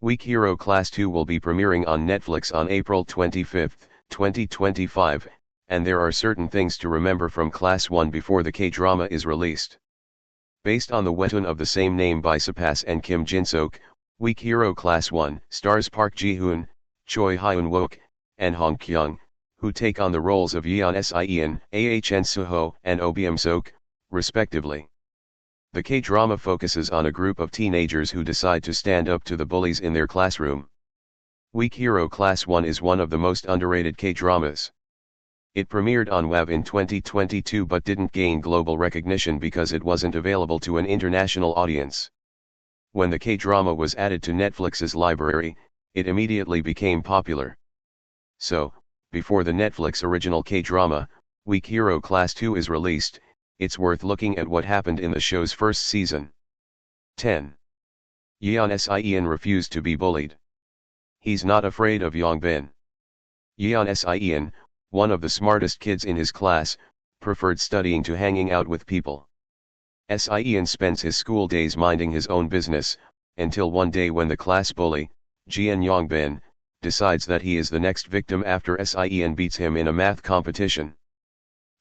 Weak Hero Class 2 will be premiering on Netflix on April 25, 2025, and there are certain things to remember from Class 1 before the K-drama is released. Based on the webtoon of the same name by Sepas and Kim Jin-sok, Weak Hero Class 1 stars Park Ji-hoon, Choi Hyun-wook, and Hong Kyung, who take on the roles of Yeon Si-eun, Ahn Soo-ho, and Oh Byum-sok, respectively. The K-drama focuses on a group of teenagers who decide to stand up to the bullies in their classroom. Weak Hero Class 1 is one of the most underrated K-dramas. It premiered on WAV in 2022 but didn't gain global recognition because it wasn't available to an international audience. When the K-drama was added to Netflix's library, it immediately became popular. So, before the Netflix original K-drama, Weak Hero Class 2 is released, it's worth looking at what happened in the show's first season. 10. Yeon Si-eun refused to be bullied. He's not afraid of Yongbin. Yeon Si-eun, one of the smartest kids in his class, preferred studying to hanging out with people. Si-eun spends his school days minding his own business, until one day when the class bully, Jeon Yongbin, decides that he is the next victim after Si-eun beats him in a math competition.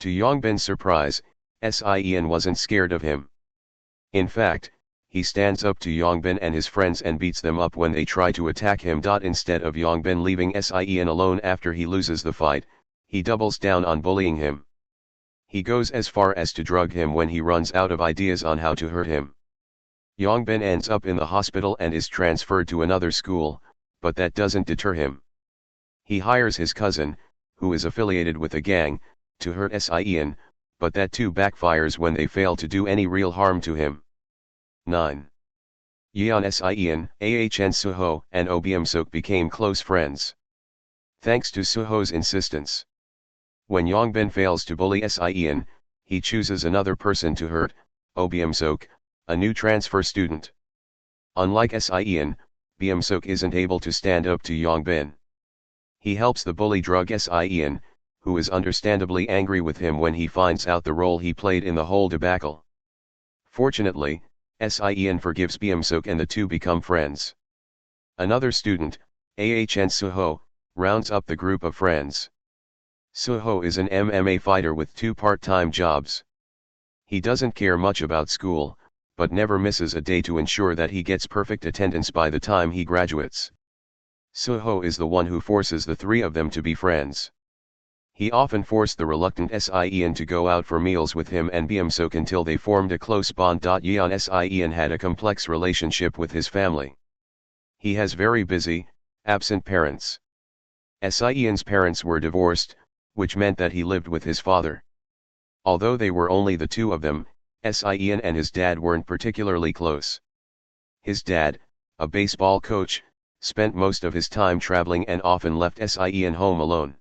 To Yongbin's surprise, Si-eun wasn't scared of him. In fact, he stands up to Yongbin and his friends and beats them up when they try to attack him. Instead of Yongbin leaving Si-eun alone after he loses the fight, he doubles down on bullying him. He goes as far as to drug him when he runs out of ideas on how to hurt him. Yongbin ends up in the hospital and is transferred to another school, but that doesn't deter him. He hires his cousin, who is affiliated with a gang, to hurt Si-eun, but that too backfires when they fail to do any real harm to him. 9. Yeon Si-eun, Ahn Soo-ho, and Oh Byum-sok became close friends. Thanks to Soo-ho's insistence. When Yongbin fails to bully Si-eun, he chooses another person to hurt, Oh Byum-sok, a new transfer student. Unlike Si-eun, Byum-sok isn't able to stand up to Yongbin. He helps the bully drug Si-eun, who is understandably angry with him when he finds out the role he played in the whole debacle. Fortunately, Si-eun forgives Byum-sok and the two become friends. Another student, Ahn Soo-ho, rounds up the group of friends. Soo-ho is an MMA fighter with 2 part-time jobs. He doesn't care much about school, but never misses a day to ensure that he gets perfect attendance by the time he graduates. Soo-ho is the one who forces the 3 of them to be friends. He often forced the reluctant Si-eun to go out for meals with him and Byum-sok until they formed a close bond. Yeon Si-eun had a complex relationship with his family. He has very busy, absent parents. Si-eun's parents were divorced, which meant that he lived with his father. Although they were only the 2 of them, Si-eun and his dad weren't particularly close. His dad, a baseball coach, spent most of his time traveling and often left Si-eun home alone.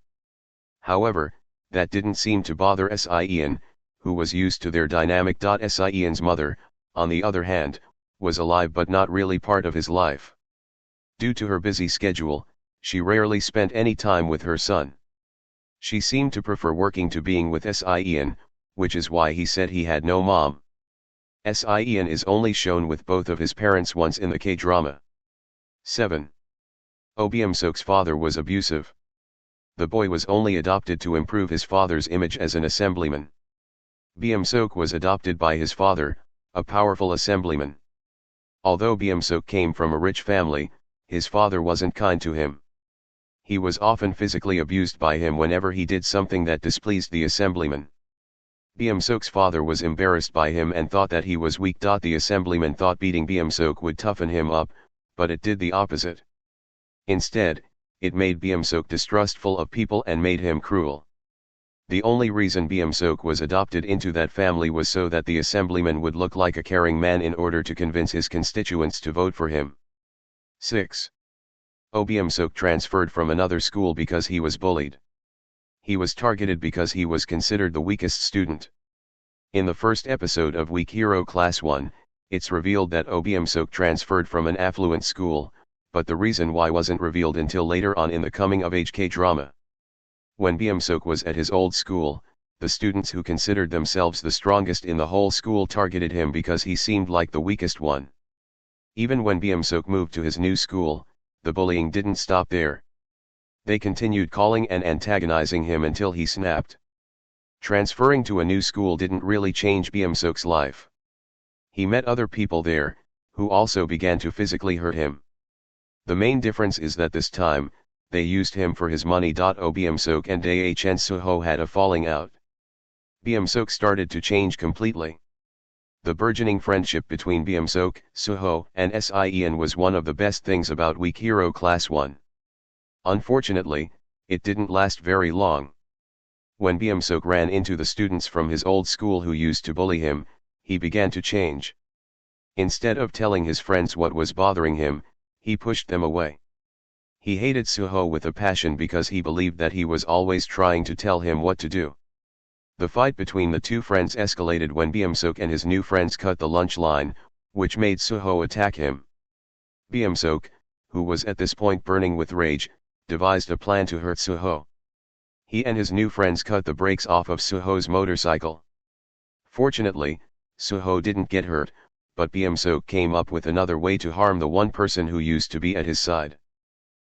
However, that didn't seem to bother Si-eun, who was used to their dynamic. Si-eun's mother, on the other hand, was alive but not really part of his life. Due to her busy schedule, she rarely spent any time with her son. She seemed to prefer working to being with Si-eun, which is why he said he had no mom. Si-eun is only shown with both of his parents once in the K-drama. 7. Oh Byum-sok's father was abusive. The boy was only adopted to improve his father's image as an assemblyman. Byum-sok was adopted by his father, a powerful assemblyman. Although Byum-sok came from a rich family, his father wasn't kind to him. He was often physically abused by him whenever he did something that displeased the assemblyman. Byum-sok's father was embarrassed by him and thought that he was weak. The assemblyman thought beating Byum-sok would toughen him up, but it did the opposite. Instead, it made Byum-sok distrustful of people and made him cruel. The only reason Byum-sok was adopted into that family was so that the assemblyman would look like a caring man in order to convince his constituents to vote for him. 6. Oh Byum-sok transferred from another school because he was bullied. He was targeted because he was considered the weakest student. In the first episode of Weak Hero Class 1, it's revealed that Oh Byum-sok transferred from an affluent school, but the reason why wasn't revealed until later on in the coming-of-age K-drama. When Byum-sok was at his old school, the students who considered themselves the strongest in the whole school targeted him because he seemed like the weakest one. Even when Byum-sok moved to his new school, the bullying didn't stop there. They continued calling and antagonizing him until he snapped. Transferring to a new school didn't really change Byeomsok's life. He met other people there, who also began to physically hurt him. The main difference is that this time, they used him for his money. Byeomsok and Dae-hn Suho had a falling out. Byeomsok started to change completely. The burgeoning friendship between Byeomsok, Suho, and si-eun was one of the best things about Weak Hero Class 1. Unfortunately, it didn't last very long. When Byeomsok ran into the students from his old school who used to bully him, he began to change. Instead of telling his friends what was bothering him, he pushed them away. He hated Suho with a passion because he believed that he was always trying to tell him what to do. The fight between the two friends escalated when Byeomsok and his new friends cut the lunch line, which made Suho attack him. Byeomsok, who was at this point burning with rage, devised a plan to hurt Suho. He and his new friends cut the brakes off of Suho's motorcycle. Fortunately, Suho didn't get hurt, but Byeomsok came up with another way to harm the one person who used to be at his side.